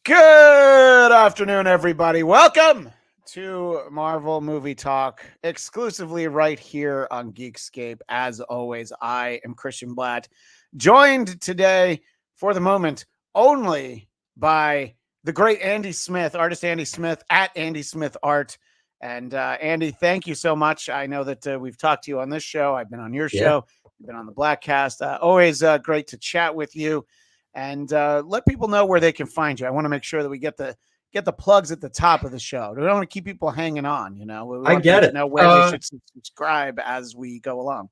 Good afternoon, everybody. Welcome to Marvel Movie Talk, exclusively right here on Geekscape. As always, I am Christian Bladt, joined today for the moment only by the great Andy Smith, artist Andy Smith at Andy Smith Art. And Andy, thank you so much. I know that we've talked to you on this show. I've been on your show. You've been on the Blackcast. Always great to chat with you. And let people know where they can find you. I want to make sure that we get the plugs at the top of the show. We don't want to keep people hanging on. We want them to know where they should subscribe as we go along.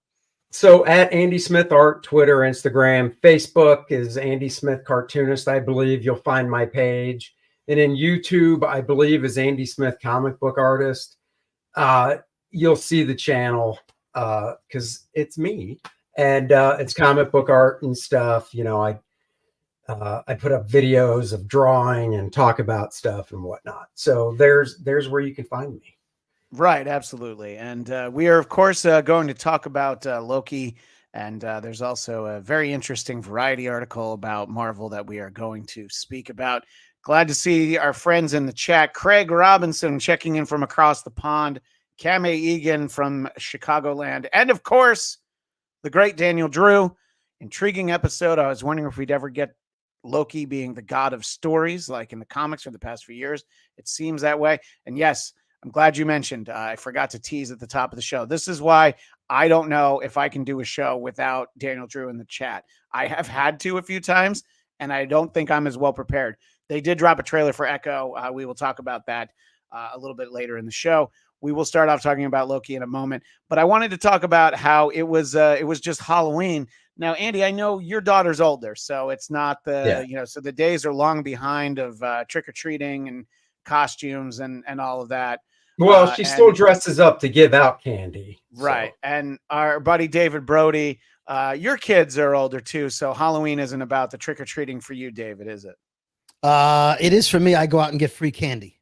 So at Andy Smith Art, Twitter, Instagram, Facebook is Andy Smith Cartoonist. I believe you'll find my page. And in YouTube, I believe is Andy Smith Comic Book Artist. You'll see the channel because it's me and it's comic book art and stuff. I put up videos of drawing and talk about stuff and whatnot. So there's where you can find me. Right, absolutely. And we are, of course, going to talk about Loki. And there's also a very interesting Variety article about Marvel that we are going to speak about. Glad to see our friends in the chat. Craig Robinson checking in from across the pond. Kame Egan from Chicagoland. And, of course, the great Daniel Drew. Intriguing episode. I was wondering if we'd ever get Loki being the god of stories like in the comics for the past few years. It seems that way. And yes, I'm glad you mentioned, I forgot to tease at the top of the show. This is why I don't know if I can do a show without Daniel Drew in the chat. I have had to a few times, and I don't think I'm as well prepared. They did drop a trailer for Echo. We will talk about that a little bit later in the show. We will start off talking about Loki in a moment, but I wanted to talk about how it was just Halloween. Now, Andy, I know your daughter's older, so it's not so the days are long behind of trick-or-treating and costumes and all of that. Well, she still dresses up to give out candy. Right. So. And our buddy David Brody, your kids are older too, so Halloween isn't about the trick-or-treating for you, David, is it? It is for me. I go out and get free candy.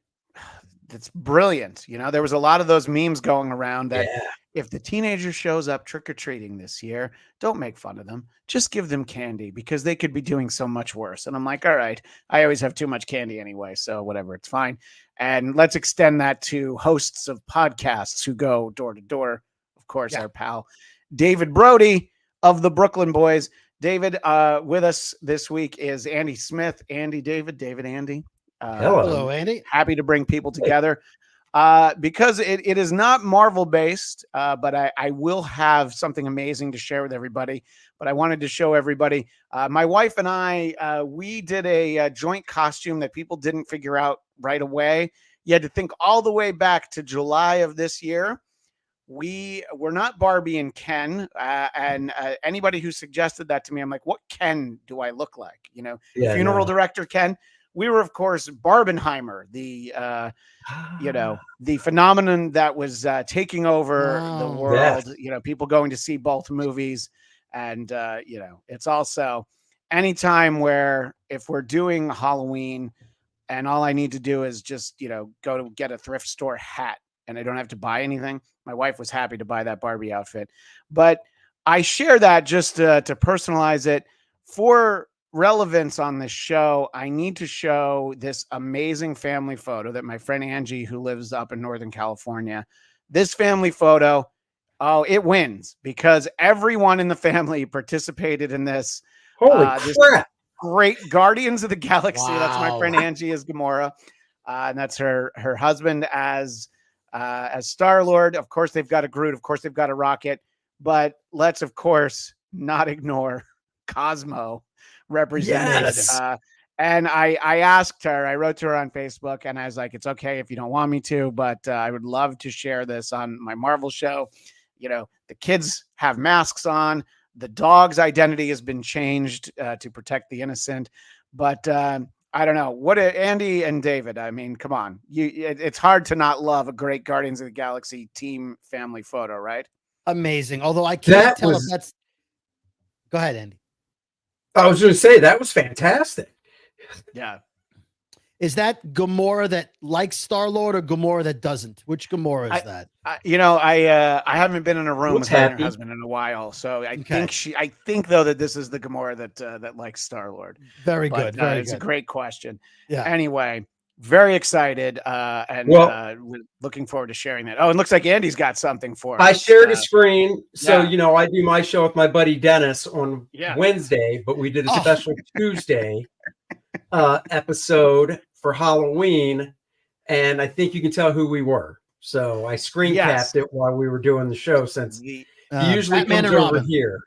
That's brilliant. There was a lot of those memes going around that if the teenager shows up trick-or-treating this year, don't make fun of them. Just give them candy because they could be doing so much worse. And I'm like, all right, I always have too much candy anyway, so whatever, it's fine. And let's extend that to hosts of podcasts who go door to door. Of course, our pal David Brody of the Brooklyn Boys. David, with us this week is Andy Smith. Andy, David, Andy. Hello, Andy. Happy to bring people together because it is not Marvel based, but I will have something amazing to share with everybody. But I wanted to show everybody. My wife and I, we did a joint costume that people didn't figure out right away. You had to think all the way back to July of this year. We were not Barbie and Ken, and anybody who suggested that to me, I'm like, what Ken do I look like? Funeral director Ken. We were, of course, Barbenheimer, the phenomenon that was taking over the world. People going to see both movies, and it's also anytime where if we're doing Halloween, and all I need to do is just go to get a thrift store hat, and I don't have to buy anything. My wife was happy to buy that Barbie outfit, but I share that just to personalize it for relevance on this show. I need to show this amazing family photo that my friend Angie, who lives up in Northern California, this family photo, it wins because everyone in the family participated in this. Holy crap. Great Guardians of the Galaxy. Wow. That's my friend Angie as Gamora. And that's her husband as Star-Lord. Of course, they've got a Groot. Of course, they've got a Rocket. But let's, of course, not ignore Cosmo represented. Yes. And I asked her, I wrote to her on Facebook, and I was like, it's okay if you don't want me to, but I would love to share this on my Marvel show. The kids have masks on. The dog's identity has been changed to protect the innocent. But I don't know. What Andy and David, I mean, come on. It's hard to not love a great Guardians of the Galaxy team family photo, right? Amazing. Although I can't tell if that's... Go ahead, Andy. I was going to say that was fantastic. Yeah. Is that Gamora that likes Star-Lord or Gamora that doesn't? Which Gamora is that? I haven't been in a room with her and her happy. husband in a while, so I think though that this is the Gamora that likes Star-Lord. Very good. Very It's good. a great question. Yeah. Anyway, very excited and we're looking forward to sharing that. Oh, it looks like Andy's got something for us. I shared a screen. So, yeah. I do my show with my buddy Dennis on Wednesday, but we did a special Tuesday episode for Halloween. And I think you can tell who we were. So I screen capped it while we were doing the show, since he usually Batman comes and over Robin. here.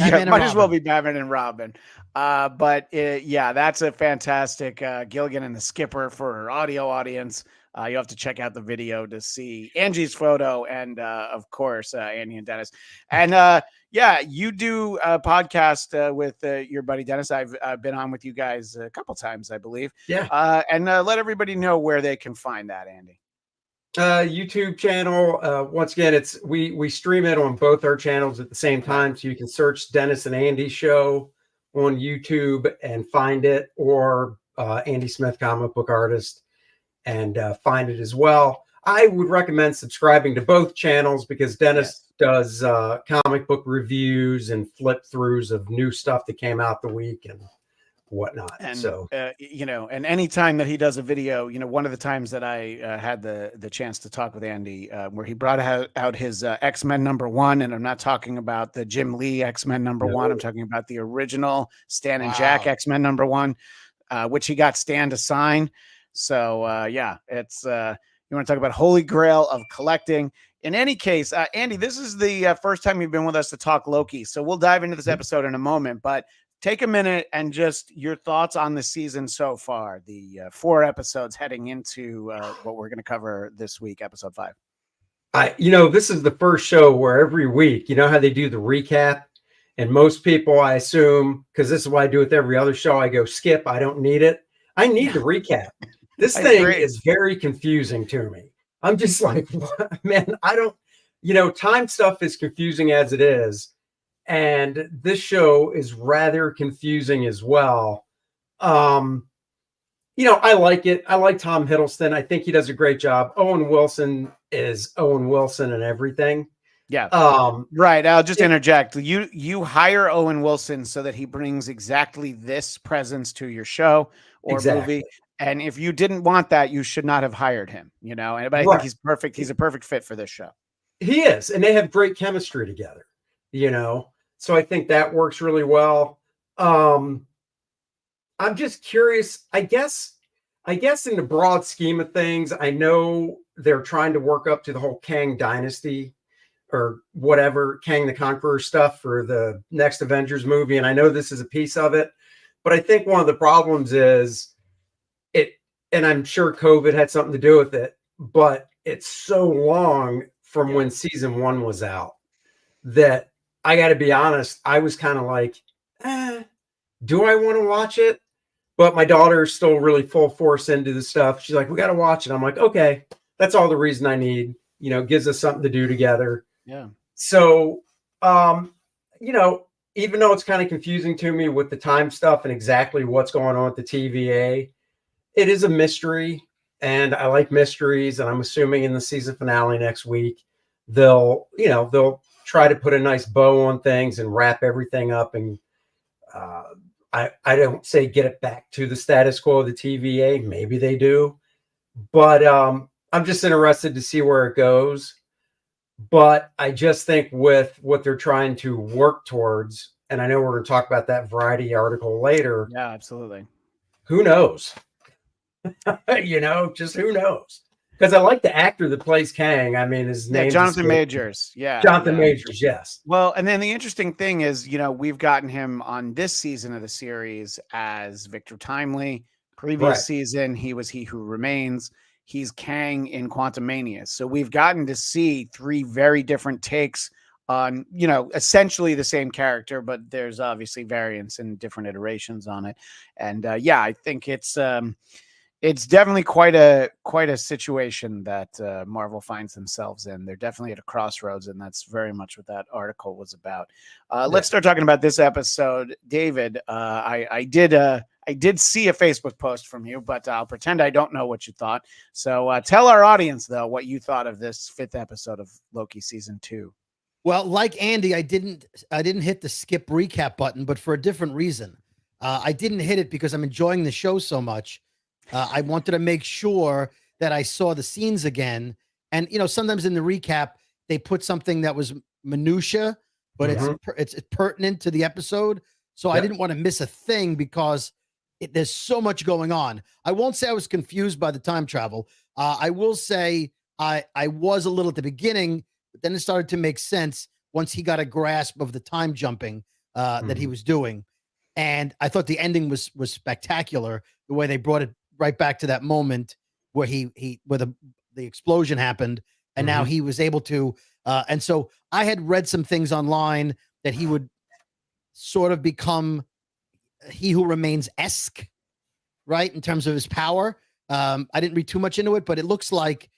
Might as well be Batman and Robin. That's a fantastic Gilligan and the Skipper for our audio audience. You have to check out the video to see Angie's photo and, of course, Andy and Dennis. And you do a podcast with your buddy Dennis. I've been on with you guys a couple times, I believe. Yeah. And let everybody know where they can find that, Andy. YouTube channel. Once again, we stream it on both our channels at the same time, so you can search Dennis and Andy show on YouTube and find it, or Andy Smith Comic Book Artist and find it as well. I would recommend subscribing to both channels because Dennis does comic book reviews and flip throughs of new stuff that came out the week and whatnot. And so and anytime that he does a video, one of the times that I had the chance to talk with Andy, where he brought out his X-Men #1, and I'm not talking about the Jim Lee X-Men #1. I'm talking about the original Stan and Jack X-Men #1, which he got Stan to sign. So it's you want to talk about holy grail of collecting. In any case, Andy, this is the first time you've been with us to talk Loki, so we'll dive into this episode in a moment, but take a minute and just your thoughts on the season so far, the 4 episodes heading into what we're going to cover this week, episode 5. This is the first show where every week, how they do the recap, and most people, I assume, because this is what I do with every other show, I go skip. I don't need it. I need the recap. This thing is very confusing to me. I'm just like, man, I don't, time stuff is confusing as it is. And this show is rather confusing as well. I like it. I like Tom Hiddleston. I think he does a great job. Owen Wilson is Owen Wilson and everything. Yeah. Right. I'll just interject. You hire Owen Wilson so that he brings exactly this presence to your show or movie. And if you didn't want that, you should not have hired him, but I think he's perfect. He's a perfect fit for this show. He is. And they have great chemistry together, So I think that works really well. I'm just curious. I guess in the broad scheme of things, I know they're trying to work up to the whole Kang dynasty or whatever, Kang the Conqueror stuff for the next Avengers movie. And I know this is a piece of it, but I think one of the problems is and I'm sure COVID had something to do with it, but it's so long from when season 1 was out that I got to be honest, I was kind of like, do I want to watch it? But my daughter is still really full force into the stuff. She's like, we got to watch it. I'm like, okay, that's all the reason I need, gives us something to do together. Yeah. So, even though it's kind of confusing to me with the time stuff and exactly what's going on with the TVA, it is a mystery and I like mysteries. And I'm assuming in the season finale next week, they'll try to put a nice bow on things and wrap everything up. And I don't say get it back to the status quo of the TVA. Maybe they do, but I'm just interested to see where it goes. But I just think with what they're trying to work towards, and I know we're going to talk about that Variety article later. Yeah, absolutely. Who knows? Just who knows? Because I like the actor that plays Kang. I mean, his name Jonathan Majors. Yeah. Jonathan Majors, yes. Well, and then the interesting thing is, we've gotten him on this season of the series as Victor Timely. Previous season, he was He Who Remains. He's Kang in Quantumania. So we've gotten to see 3 very different takes on, essentially the same character, but there's obviously variants and different iterations on it. And I think it's definitely quite a situation that Marvel finds themselves in. They're definitely at a crossroads, and that's very much what that article was about. Let's start talking about this episode. David, I I did see a Facebook post from you, but I'll pretend I don't know what you thought. So tell our audience, though, what you thought of this 5th episode of Loki season 2. Well, like Andy, I didn't hit the skip recap button, but for a different reason. I didn't hit it because I'm enjoying the show so much. I wanted to make sure that I saw the scenes again. And, sometimes in the recap, they put something that was minutia, but it's pertinent to the episode. So I didn't want to miss a thing because there's so much going on. I won't say I was confused by the time travel. I will say I was a little at the beginning, but then it started to make sense once he got a grasp of the time jumping that he was doing. And I thought the ending was spectacular, the way they brought it right back to that moment where where the explosion happened, and now he was able to. And so I had read some things online that he would sort of become He Who Remains-esque, right, in terms of his power. I didn't read too much into it, but it looks like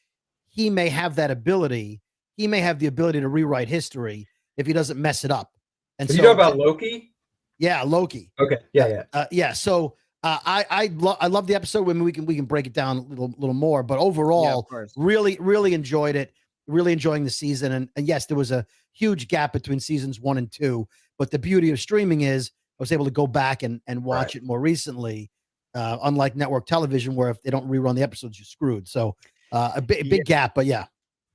he may have that ability. He may have the ability to rewrite history if he doesn't mess it up. And so you know about Loki? Yeah, Loki. Okay. Yeah. So I love the episode. We can break it down a little more, but overall, really enjoyed it. Really enjoying the season. And yes, there was a huge gap between seasons 1 and 2. But the beauty of streaming is I was able to go back and watch it more recently, unlike network television, where if they don't rerun the episodes, you're screwed. So a big gap, but yeah.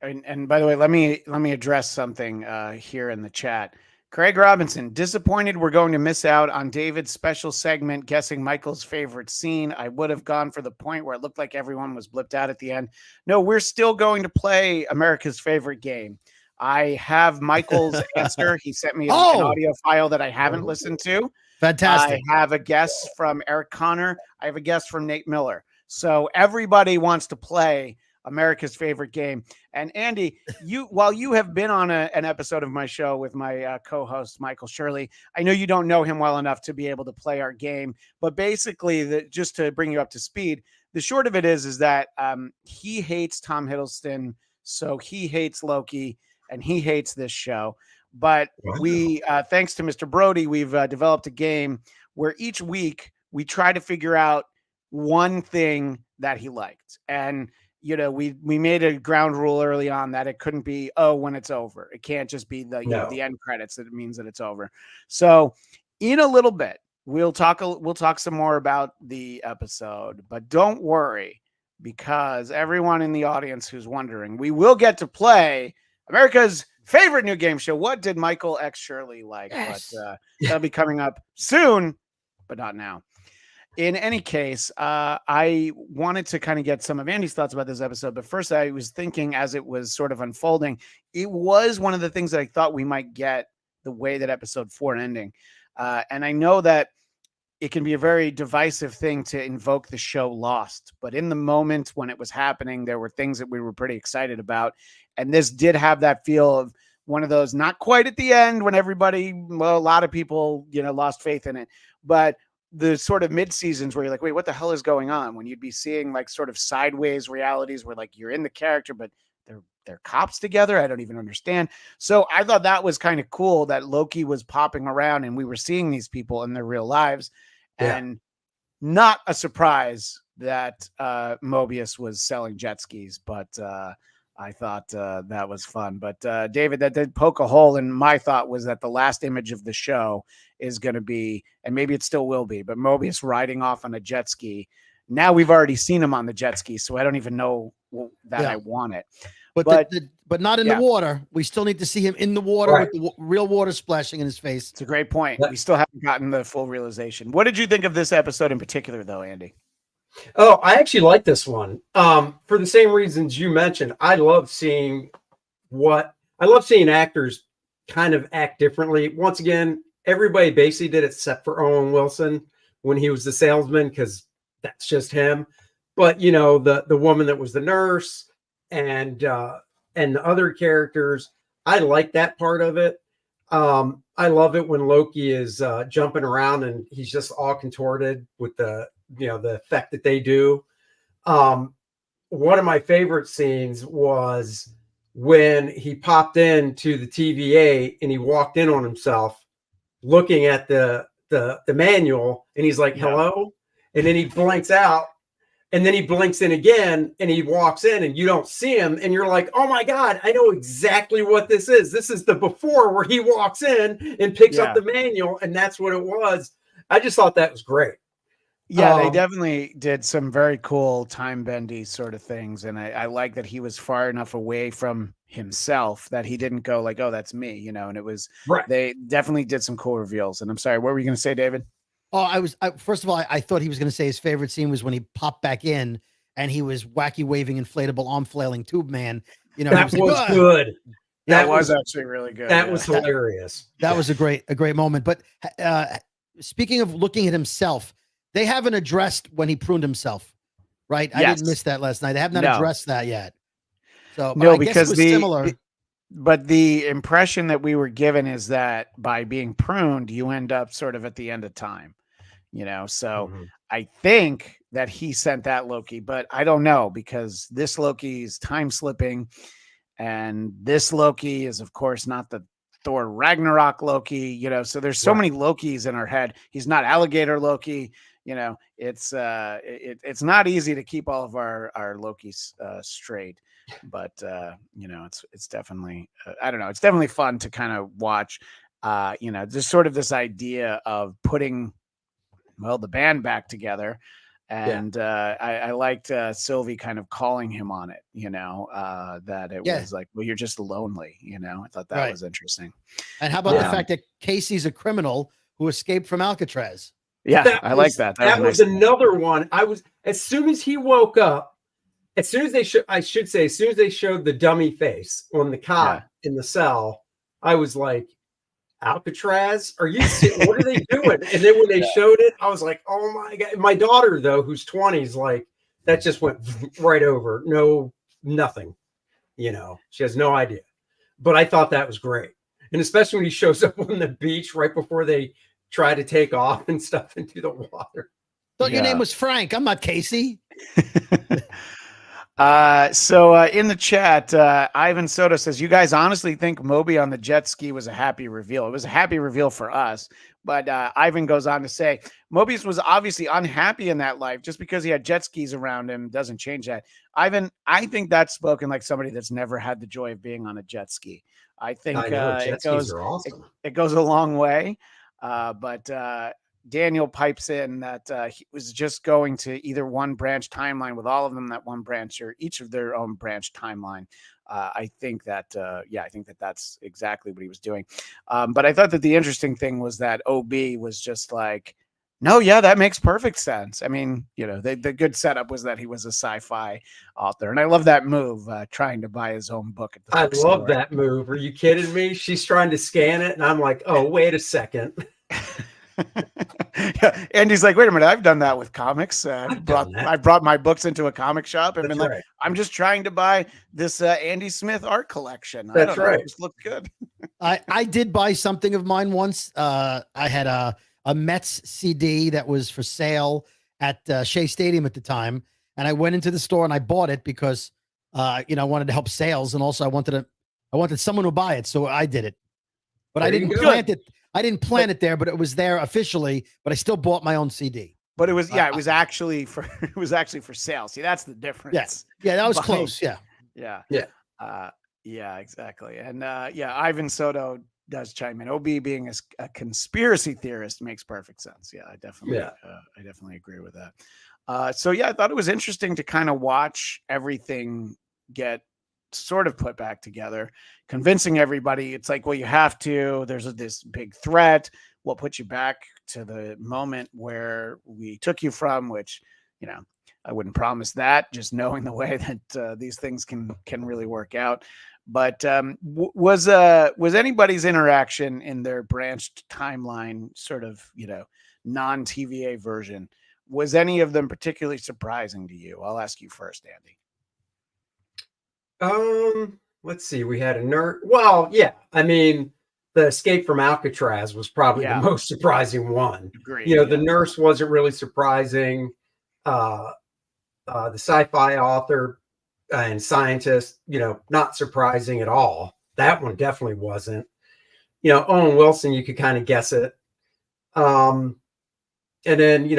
And by the way, let me address something here in the chat. Craig Robinson, disappointed we're going to miss out on David's special segment guessing Michael's favorite scene. I would have gone for the point where it looked like everyone was blipped out at the end. No, we're still going to play America's favorite game. I have Michael's answer. He sent me an audio file that I haven't listened to. Fantastic. I have a guess from Eric Connor. I have a guess from Nate Miller. So everybody wants to play America's favorite game. And Andy, while you have been on an episode of my show with my co-host, Michael Shirley, I know you don't know him well enough to be able to play our game, but basically just to bring you up to speed, the short of it is that he hates Tom Hiddleston. So he hates Loki and he hates this show. But we, thanks to Mr. Brody, we've developed a game where each week we try to figure out one thing that he liked. And we made a ground rule early on that it couldn't be, when it's over. It can't just be the end credits that it means that it's over. So in a little bit, we'll talk some more about the episode, but don't worry, because everyone in the audience who's wondering, we will get to play America's favorite new game show. What did Michael X Shirley like? Yes. But that'll be coming up soon, but not now. In any case, I wanted to kind of get some of Andy's thoughts about this episode. But first, I was thinking as it was sort of unfolding, it was one of the things that I thought we might get the way that episode 4 ending. And I know that it can be a very divisive thing to invoke the show Lost. But in the moment when it was happening, there were things that we were pretty excited about. And this did have that feel of one of those, not quite at the end when a lot of people, lost faith in it. But the sort of mid seasons where you're like, wait, what the hell is going on? When you'd be seeing like sort of sideways realities where like you're in the character, but they're cops together. I don't even understand. So I thought that was kind of cool that Loki was popping around and we were seeing these people in their real lives. Yeah. And not a surprise that Mobius was selling jet skis, but I thought that was fun. But David, that did poke a hole. And my thought was that the last image of the show is going to be, and maybe it still will be, but Mobius riding off on a jet ski. Now we've already seen him on the jet ski, so I don't even know that I want it. But not in the water. We still need to see him in the water with the real water splashing in his face. It's a great point. We still haven't gotten the full realization. What did you think of this episode in particular, though, Andy? Oh, I actually like this one. For the same reasons you mentioned. I love seeing actors kind of act differently. Once again, everybody basically did it except for Owen Wilson when he was the salesman, because that's just him. But the woman that was the nurse and the other characters, I like that part of it. I love it when Loki is jumping around and he's just all contorted with the effect that they do. One of my favorite scenes was when he popped into the TVA and he walked in on himself looking at the manual, and he's like, hello. and then he blinks out, and then he blinks in again, and he walks in, and you don't see him, and you're like, oh my God, I know exactly what this is. This is the before where he walks in and picks up the manual, and that's what it was. I just thought that was great. Yeah, they definitely did some very cool time bendy sort of things. And I like that he was far enough away from himself that he didn't go like, oh, that's me, and it was right. They definitely did some cool reveals. And I'm sorry, what were you going to say, David? Oh, first of all, I thought he was going to say his favorite scene was when he popped back in and he was wacky waving inflatable arm flailing tube man. That was good. That was actually really good. That was hilarious. That was a great moment. But speaking of looking at himself, they haven't addressed when he pruned himself, right? I didn't miss that last night. They have not addressed that yet. So no, I guess because it was similar. But the impression that we were given is that by being pruned, you end up sort of at the end of time, So I think that he sent that Loki, but I don't know, because this Loki is time slipping, and this Loki is, of course, not the Thor Ragnarok Loki, So there's so many Lokis in our head. He's not alligator Loki. It's not easy to keep all of our Lokis straight, but it's definitely I don't know. It's definitely fun to kind of watch, just sort of this idea of putting the band back together. And I liked Sylvie kind of calling him on it, that it was like, well, you're just lonely, I thought that was interesting. And how about the fact that Casey's a criminal who escaped from Alcatraz? Yeah, I like that. That was another one. As soon as he woke up, as soon as they showed the dummy face on the cot in the cell, I was like, Alcatraz? Are you what are they doing? And then when they showed it, I was like, oh my God. My daughter, though, who's 20, is like, that just went right over. Nothing. She has no idea. But I thought that was great. And especially when he shows up on the beach right before they try to take off and stuff into the water. Thought your name was Frank. I'm not Casey. So in the chat, Ivan Soto says, you guys honestly think Moby on the jet ski was a happy reveal? It was a happy reveal for us, but Ivan goes on to say, Mobius was obviously unhappy in that life. Just because he had jet skis around him doesn't change that. Ivan, I think that's spoken like somebody that's never had the joy of being on a jet ski. I think it goes a long way. But Daniel pipes in that he was just going to either one branch timeline with all of them, that one branch, or each of their own branch timeline. I think that that's exactly what he was doing. But I thought that the interesting thing was that OB was just like, no, yeah, that makes perfect sense. I mean, the good setup was that he was a sci-fi author. And I love that move, trying to buy his own book at the bookstore. I love that move. Are you kidding me? She's trying to scan it, and I'm like, oh, wait a second. Yeah, Andy's like, wait a minute, I've done that with comics. I brought my books into a comic shop and been like, I'm just trying to buy this Andy Smith art collection. That's right. It just looked good. I did buy something of mine once. I had a Mets CD that was for sale at Shea Stadium at the time, and I went into the store and I bought it because I wanted to help sales, and also I wanted someone to buy it, so I did it. But I didn't plant it. I didn't plant it there, but it was there officially. But I still bought my own CD. But it was it was actually for sale. See, that's the difference. Yeah, that was close. Yeah, exactly. And Ivan Soto does chime in. OB being a conspiracy theorist makes perfect sense. Yeah, I definitely agree with that. So I thought it was interesting to kind of watch everything get sort of put back together, convincing everybody. It's like, well, you have to. There's this big threat. What put you back to the moment where we took you from? Which, I wouldn't promise that. Just knowing the way that these things can really work out. But was anybody's interaction in their branched timeline, sort of non-TVA version, was any of them particularly surprising to you? I'll ask you first, Andy. Let's see. We had a nerd. Well, yeah. I mean, the escape from Alcatraz was probably the most surprising one. Agreed. The nurse wasn't really surprising. The sci-fi author and scientist, not surprising at all. That one definitely wasn't. Owen Wilson, you could kind of guess it. And then,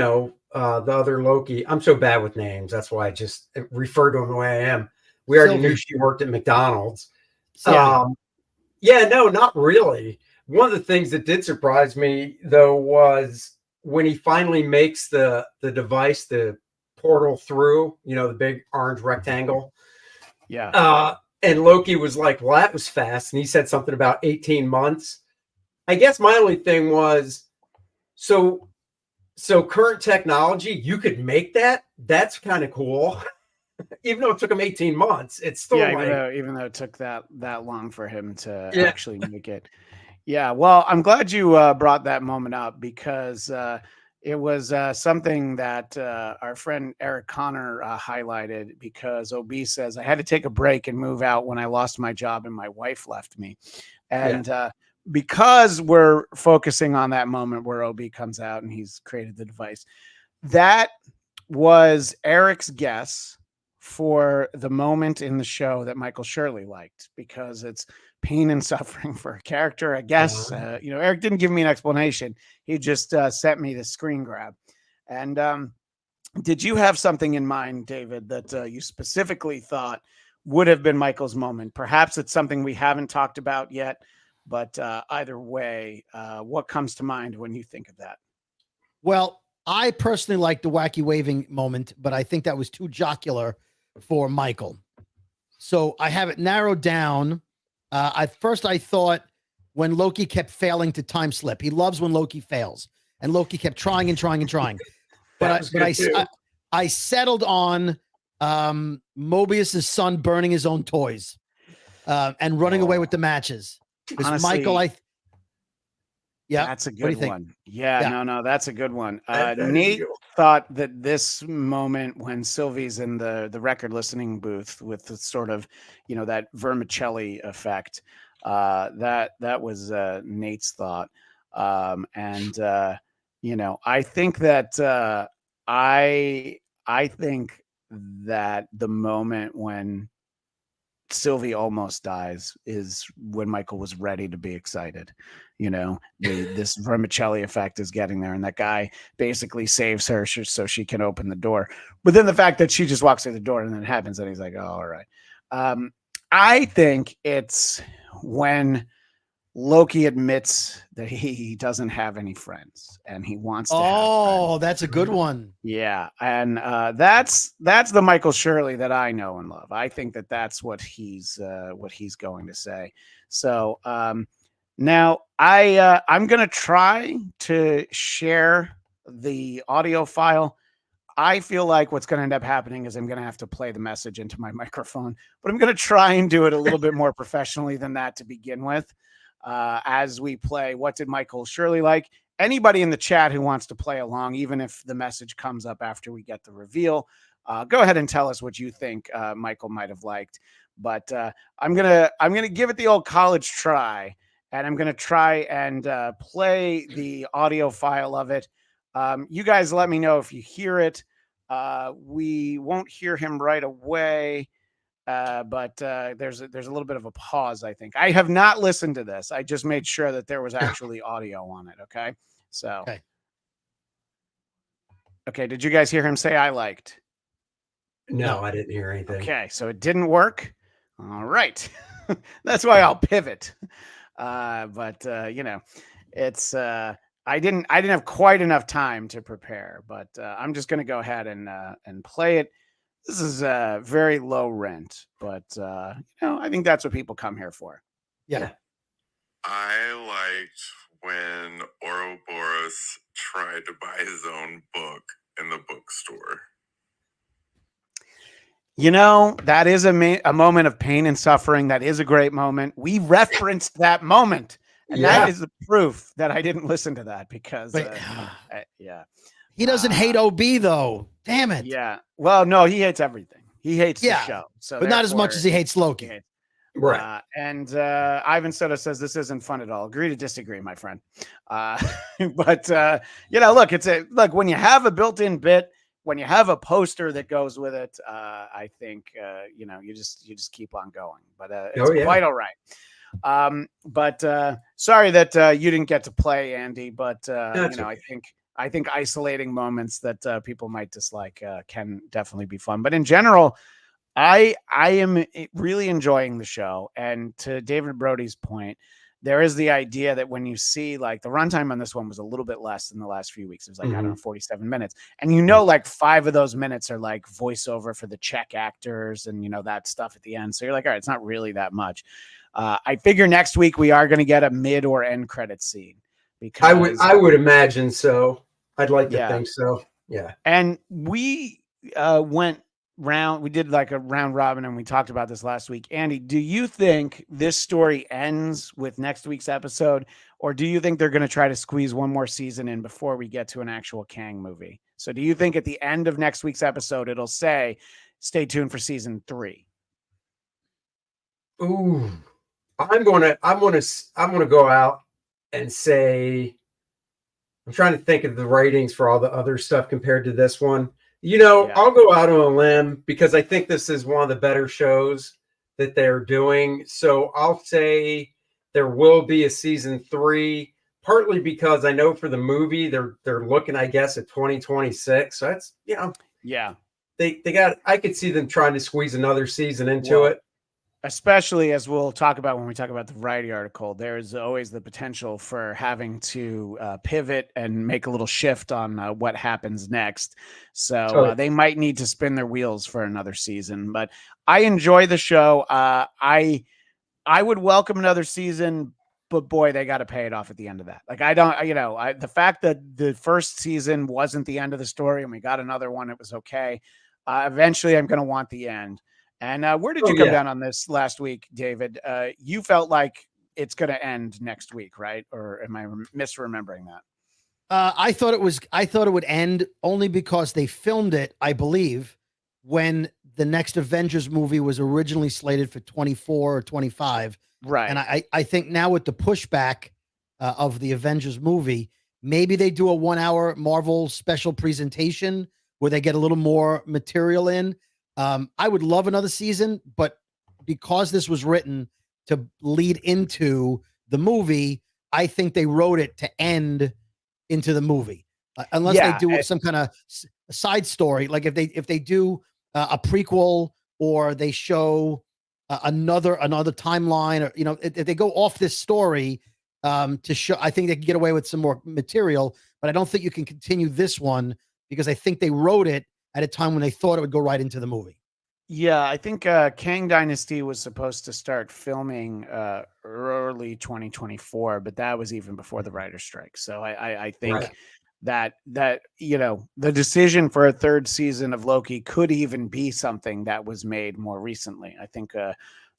the other Loki. I'm so bad with names. That's why I just refer to him the way I am. We already Sylvie. knew she worked at McDonald's. Sylvie. Yeah, no, not really. One of the things that did surprise me, though, was when he finally makes the device, the portal through, the big orange rectangle. Yeah. And Loki was like, well, that was fast. And he said something about 18 months. I guess my only thing was, so current technology, you could make that. That's kind of cool. Even though it took him 18 months, it's still even though it took that long for him to actually make it. Yeah, well, I'm glad you brought that moment up because it was something that our friend Eric Connor highlighted, because OB says, I had to take a break and move out when I lost my job and my wife left me. And because we're focusing on that moment where OB comes out and he's created the device, that was Eric's guess for the moment in the show that Michael Shirley liked, because it's pain and suffering for a character, I guess. Eric didn't give me an explanation. He just sent me the screen grab. And did you have something in mind, David, that you specifically thought would have been Michael's moment? Perhaps it's something we haven't talked about yet, but either way, what comes to mind when you think of that? Well, I personally like the wacky waving moment, but I think that was too jocular for Michael. So I have it narrowed down. At first, I thought when Loki kept failing to time slip. He loves when Loki fails, and Loki kept trying and trying and trying. But I settled on Mobius's son burning his own toys and running away with the matches. Because honestly, Michael, that's a good one. No, that's a good one. Nate thought that this moment when Sylvie's in the record listening booth with the sort of, that vermicelli effect, that was Nate's thought. I think that I think that the moment when Sylvie almost dies is when Michael was ready to be excited. This vermicelli effect is getting there, and that guy basically saves her so she can open the door. But then the fact that she just walks through the door and then it happens, and he's like, oh, all right. I think it's when Loki admits that he doesn't have any friends and he wants to have friends. Oh, that's a good one. Yeah, and that's the Michael Shirley that I know and love. I think that that's what he's going to say. So now I'm going to try to share the audio file. I feel like what's going to end up happening is I'm going to have to play the message into my microphone, but I'm going to try and do it a little bit more professionally than that to begin with. As we play, what did Michael Shirley like? Anybody in the chat who wants to play along, even if the message comes up after we get the reveal, go ahead and tell us what you think Michael might have liked. But I'm gonna give it the old college try, and I'm gonna try and play the audio file of it. You guys let me know if you hear it. We won't hear him right away. But there's a little bit of a pause, I think. I have not listened to this. I just made sure that there was actually audio on it. Okay. So, okay. Did you guys hear him say I liked? No, I didn't hear anything. Okay. So it didn't work. All right. That's why I'll pivot. It's, I didn't have quite enough time to prepare, but I'm just going to go ahead and play it. This is very low rent, but I think that's what people come here for. Yeah. I liked when Ouroboros tried to buy his own book in the bookstore. That is a moment of pain and suffering. That is a great moment. We referenced that moment, and that is the proof that I didn't listen to that because, he doesn't hate OB though. Damn it. Yeah. Well, no, he hates everything. He hates the show. So, but not as much as he hates Loki. Right. And Ivan Soto says this isn't fun at all. Agree to disagree, my friend. But look, when you have a built-in bit, when you have a poster that goes with it, I think you just keep on going. But it's quite all right. Sorry that you didn't get to play, Andy. But I I think isolating moments that people might dislike can definitely be fun. But in general, I am really enjoying the show. And to David Brody's point, there is the idea that when you see like the runtime on this one was a little bit less than the last few weeks. It was like, I don't know, 47 minutes. And like 5 of those minutes are like voiceover for the Czech actors and, that stuff at the end. So you're like, all right, it's not really that much. I figure next week we are going to get a mid or end credit scene. Because I would imagine so. I'd like to think so. Yeah. And we went round, we did like a round robin and we talked about this last week. Andy, do you think this story ends with next week's episode, or do you think they're going to try to squeeze one more season in before we get to an actual Kang movie? So do you think at the end of next week's episode, it'll say, stay tuned for season 3? Ooh, I'm going to go out and say, I'm trying to think of the ratings for all the other stuff compared to this one. I'll go out on a limb because I think this is one of the better shows that they're doing. So I'll say there will be a season 3, partly because I know for the movie they're looking, I guess, at 2026. So that's, they got, I could see them trying to squeeze another season into it. Especially as we'll talk about when we talk about the Variety article, there's always the potential for having to pivot and make a little shift on what happens next. So they might need to spin their wheels for another season. But I enjoy the show. I would welcome another season, but boy, they got to pay it off at the end of that. Like, I don't, the fact that the first season wasn't the end of the story and we got another one, it was okay. Eventually, I'm going to want the end. And where did you come down on this last week, David? You felt like it's going to end next week, right? Or am I misremembering that? I thought it would end only because they filmed it, I believe, when the next Avengers movie was originally slated for 24 or 25. Right. And I think now with the pushback of the Avengers movie, maybe they do a 1-hour Marvel special presentation where they get a little more material in. I would love another season, but because this was written to lead into the movie, I think they wrote it to end into the movie, unless they do some kind of side story. Like if they do a prequel or they show another timeline, or if they go off this story to show, I think they can get away with some more material. But I don't think you can continue this one because I think they wrote it at a time when they thought it would go right into the movie. Yeah, I think Kang Dynasty was supposed to start filming early 2024, but that was even before the writer's strike. So I think that the decision for a 3rd season of Loki could even be something that was made more recently. I think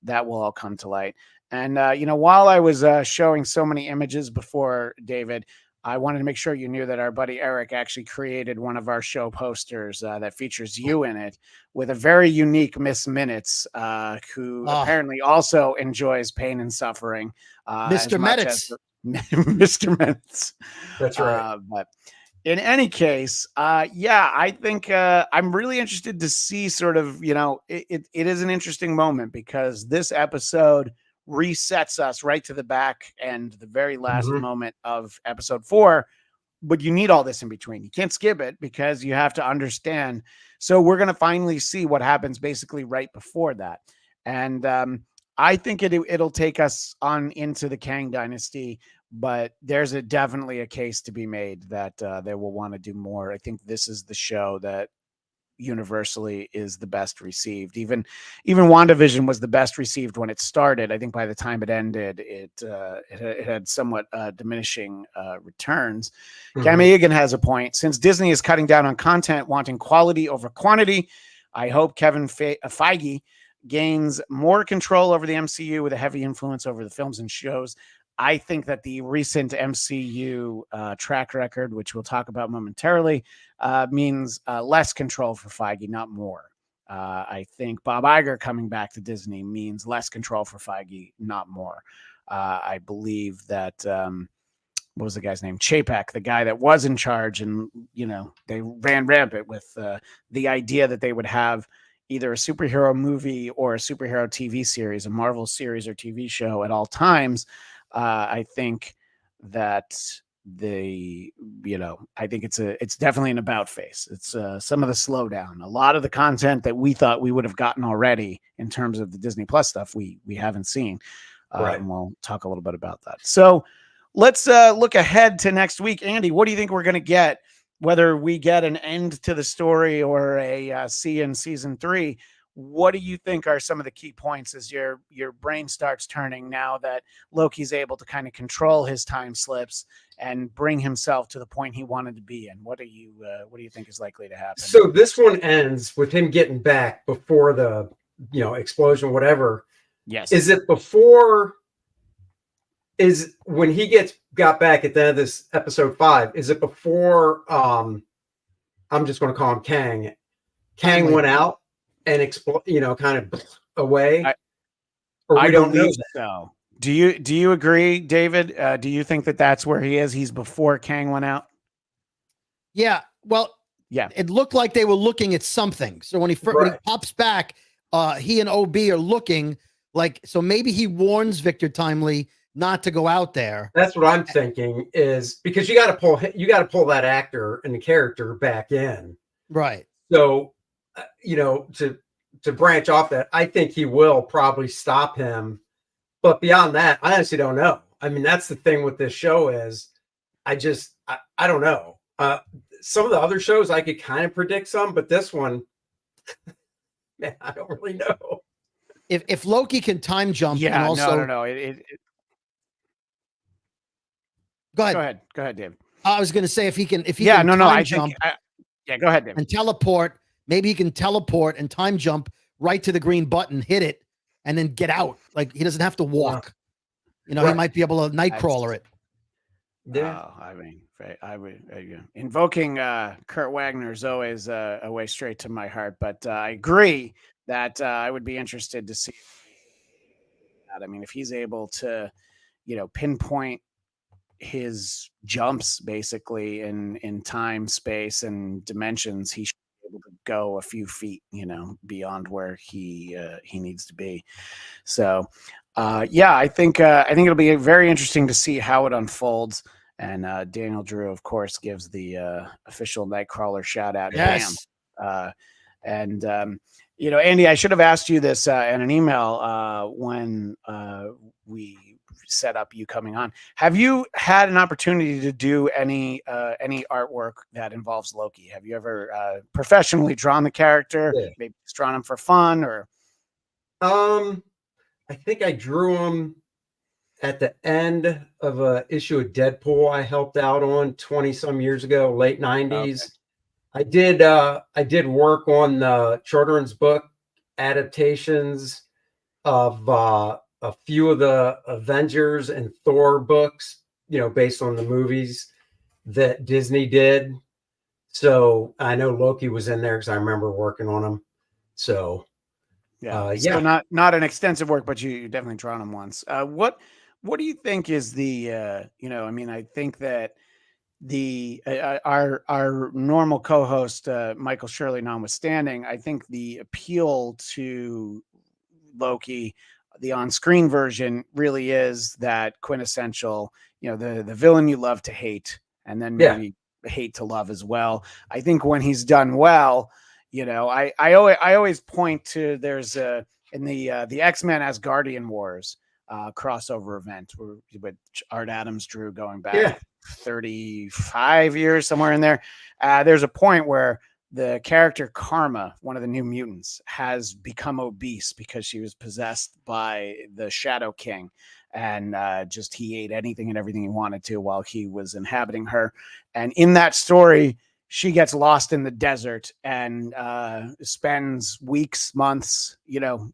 that will all come to light. And while I was showing so many images before, David, I wanted to make sure you knew that our buddy Eric actually created one of our show posters that features you in it with a very unique Miss Minutes, who apparently also enjoys pain and suffering. Mr. Minutes. Mr. Minutes. That's right. But in any case, I think I'm really interested to see sort of, it is an interesting moment because this episode resets us right to the back and the very last moment of episode 4, but you need all this in between. You can't skip it because you have to understand. So we're going to finally see what happens basically right before that. And I think it'll take us on into the Kang Dynasty, but there's definitely a case to be made that they will want to do more. I think this is the show that universally is the best received. Even WandaVision was the best received when it started. I think by the time it ended, it had somewhat diminishing returns. Cam Egan has a point. Since Disney is cutting down on content, wanting quality over quantity, I hope Kevin Feige gains more control over the MCU with a heavy influence over the films and shows. I think that the recent MCU track record, which we'll talk about momentarily, means less control for Feige, not more. I think Bob Iger coming back to Disney means less control for Feige, not more. I believe that, what was the guy's name? Chapek, the guy that was in charge, and, they ran rampant with the idea that they would have either a superhero movie or a superhero TV series, a Marvel series or TV show at all times. I think that I think it's definitely an about face. It's some of the slowdown. A lot of the content that we thought we would have gotten already in terms of the Disney Plus stuff, we haven't seen. Right. And we'll talk a little bit about that. So let's look ahead to next week. Andy, what do you think we're going to get? Whether we get an end to the story or a C in season 3, what do you think are some of the key points as your brain starts turning now that Loki's able to kind of control his time slips and bring himself to the point he wanted to be in? What do you think is likely to happen? So this one ends with him getting back before the explosion, whatever. Yes. Is it before? Is when he got back at the end of this episode 5? Is it before? I'm just going to call him Kang. Kang went out and kind of away. I don't know so. Do you agree, David? Do you think that that's where he is? He's before Kang went out. Yeah. Well, yeah. It looked like they were looking at something. So when he pops back, he and OB are looking like. So maybe he warns Victor Timely not to go out there. That's what I'm thinking, is because you got to pull that actor and the character back in. Right. So, to branch off that, I think he will probably stop him. But beyond that, I honestly don't know. I mean, that's the thing with this show is I don't know. Some of the other shows I could kind of predict some, but this one, man, I don't really know. If Loki can time jump, yeah, and also no. Go ahead, David. I was going to say if he can I jump, go ahead, David. And teleport. Maybe he can teleport and time jump right to the green button, hit it, and then get out. Like he doesn't have to walk. He might be able to Nightcrawler it. Yeah, I mean, I would invoking Kurt Wagner is always a way straight to my heart. But I agree that I would be interested to see that. I mean, if he's able to, pinpoint his jumps basically in time, space, and dimensions, he should be able to go a few feet, beyond where he needs to be. So, I think it'll be very interesting to see how it unfolds. And Daniel Drew, of course, gives the official Nightcrawler shout out. Yes. Andy, I should have asked you this in an email when we set up you coming on. Have you had an opportunity to do any artwork that involves Loki? Have you ever professionally drawn the character? Yeah. Maybe just drawn him for fun, or? I think I drew him at the end of a issue of Deadpool I helped out on 20 some years ago, late 90s. Okay. I did work on the children's book adaptations of a few of the Avengers and Thor books, based on the movies that Disney did. So I know Loki was in there because I remember working on him. So so not an extensive work, but you definitely drawn them once. What do you think is the I think that the our normal co-host Michael Shirley notwithstanding, I think the appeal to Loki, the on-screen version, really is that quintessential, the villain you love to hate, and then maybe hate to love as well. I think when he's done well, I always point to there's in the X-Men Asgardian Wars crossover event which Art Adams drew going back 35 years, somewhere in there. There's a point where the character Karma, one of the New Mutants, has become obese because she was possessed by the Shadow King, and he ate anything and everything he wanted to while he was inhabiting her. And in that story, she gets lost in the desert and spends weeks, months,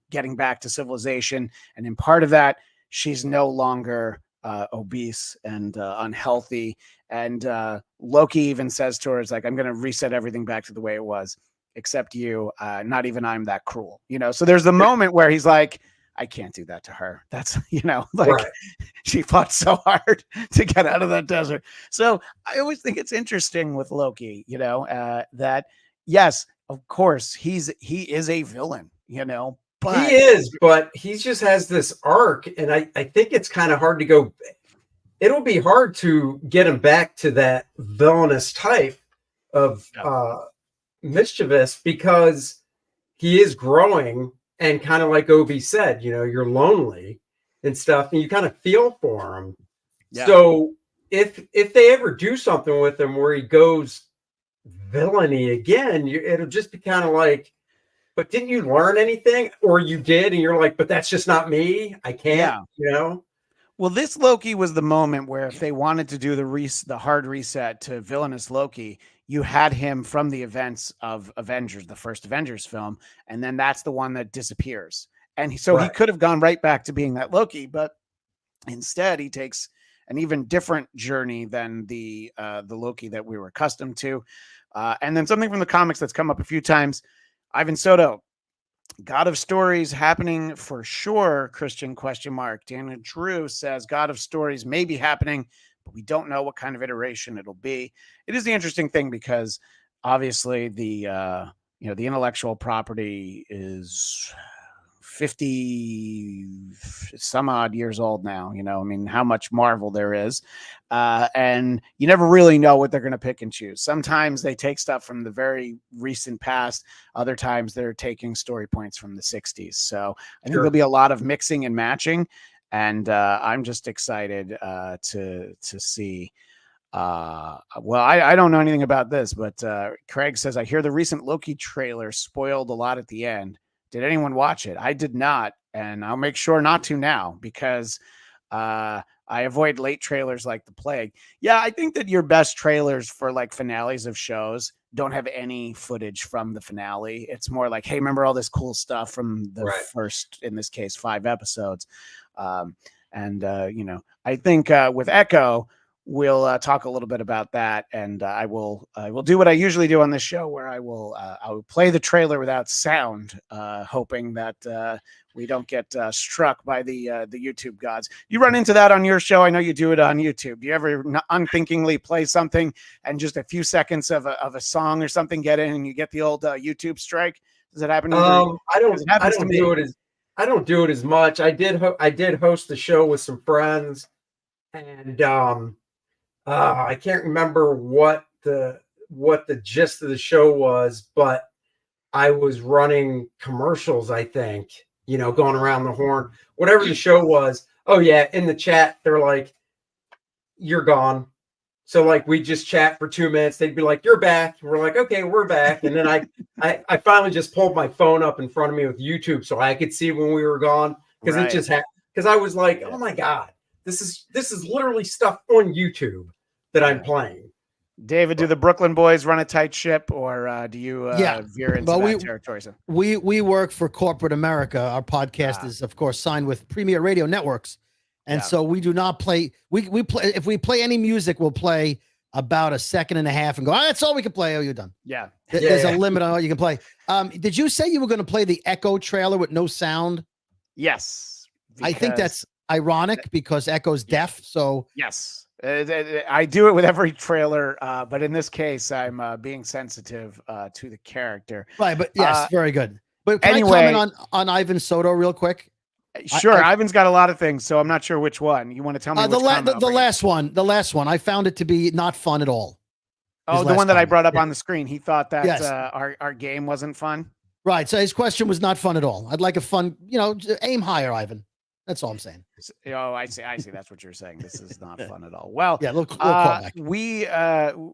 getting back to civilization. And in part of that, she's no longer obese and unhealthy. And Loki even says to her, "It's like, I'm going to reset everything back to the way it was, except you. Not even I'm that cruel." So there's the moment where he's like, I can't do that to her. That's, she fought so hard to get out of that desert. So I always think it's interesting with Loki, that yes, of course he is a villain, but he is, but he just has this arc. And I think it's kind of hard to go it'll be hard to get him back to that villainous type of mischievous, because he is growing, and kind of like Obi said, you're lonely and stuff, and you kind of feel for him. Yeah. So if they ever do something with him where he goes villainy again, it'll just be kind of like, but didn't you learn anything? Or you did, and you're like, but that's just not me. I can't, Well, this Loki was the moment where if they wanted to do the hard reset to villainous Loki, you had him from the events of Avengers, the first Avengers film, and then that's the one that disappears. And he could have gone right back to being that Loki, but instead he takes an even different journey than the Loki that we were accustomed to. And then something from the comics that's come up a few times, Ivan Soto, God of Stories happening for sure, Christian ? Daniel Drew says God of Stories may be happening, but we don't know what kind of iteration it'll be. It is the interesting thing because obviously the intellectual property is 50 some odd years old now. How much Marvel there is. And you never really know what they're going to pick and choose. Sometimes they take stuff from the very recent past. Other times they're taking story points from the 60s. So I think there'll be a lot of mixing and matching. And I'm just excited to see. Well, I don't know anything about this, but Craig says, I hear the recent Loki trailer spoiled a lot at the end. Did anyone watch it? I did not, and I'll make sure not to now because I avoid late trailers like the plague. Yeah, I think that your best trailers for like finales of shows don't have any footage from the finale. It's more like, hey, remember all this cool stuff from the first, in this case, 5 episodes. I think with Echo, we'll talk a little bit about that, and I will do what I usually do on this show, where I will play the trailer without sound, hoping that we don't get struck by the YouTube gods. You run into that on your show. I know you do it on YouTube. Do you ever unthinkingly play something and just a few seconds of a song or something get in, and you get the old YouTube strike? Does it happen to you? I don't do it as much. I did host the show with some friends, and I can't remember what the gist of the show was, but I was running commercials, I think, going around the horn, whatever the show was. Oh yeah. In the chat, they're like, you're gone. So like, we just chat for 2 minutes. They'd be like, you're back. And we're like, okay, we're back. And then I finally just pulled my phone up in front of me with YouTube so I could see when we were gone. Cause it just happened. Cause I was like, oh my God, this is literally stuff on YouTube that I'm playing. David, do the Brooklyn boys run a tight ship, or do you veer into that territory? So we work for corporate America. Our podcast is, of course, signed with Premier Radio Networks, and so we do not play. We play, if we play any music, we'll play about a second and a half and go, that's all we can play. Oh, you're done. Yeah, there's a limit on what you can play. Did you say you were going to play the Echo trailer with no sound? Yes, I think that's ironic because Echo's deaf. So yes. I do it with every trailer, but in this case, I'm being sensitive to the character. Right, but yes, very good. But can anyway, I comment on Ivan Soto real quick? Sure, Ivan's got a lot of things, so I'm not sure which one. You want to tell me? The last one. The last one. I found it to be not fun at all. Oh, the one that I brought up on the screen. He thought that our game wasn't fun. Right. So his question was not fun at all. I'd like a fun, aim higher, Ivan. That's all I'm saying. Oh, I see. That's what you're saying. This is not fun at all. Well, yeah, little callback.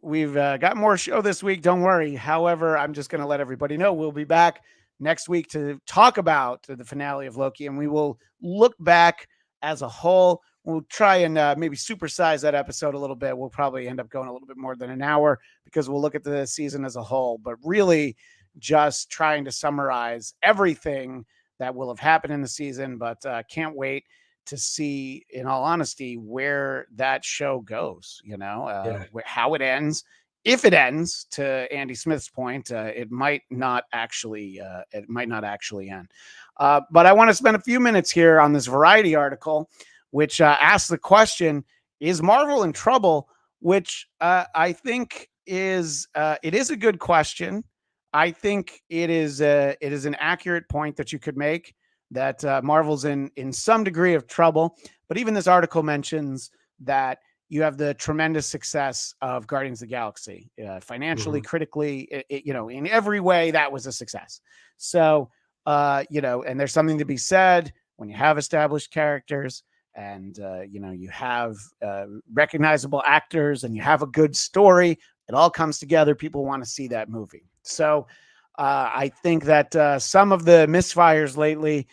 We've got more show this week. Don't worry. However, I'm just going to let everybody know we'll be back next week to talk about the finale of Loki, and we will look back as a whole. We'll try and maybe supersize that episode a little bit. We'll probably end up going a little bit more than an hour because we'll look at the season as a whole, but really just trying to summarize everything that will have happened in the season, but can't wait to see, in all honesty, where that show goes, how it ends. If it ends, to Andy Smith's point, it might not actually end. But I want to spend a few minutes here on this Variety article, which asks the question, is Marvel in trouble? Which I think is a good question. I think it is an accurate point that you could make, that Marvel's in some degree of trouble. But even this article mentions that you have the tremendous success of Guardians of the Galaxy, financially, critically, in every way that was a success. So, and there's something to be said when you have established characters and, you have recognizable actors and you have a good story. It all comes together. People want to see that movie. So I think that some of the misfires lately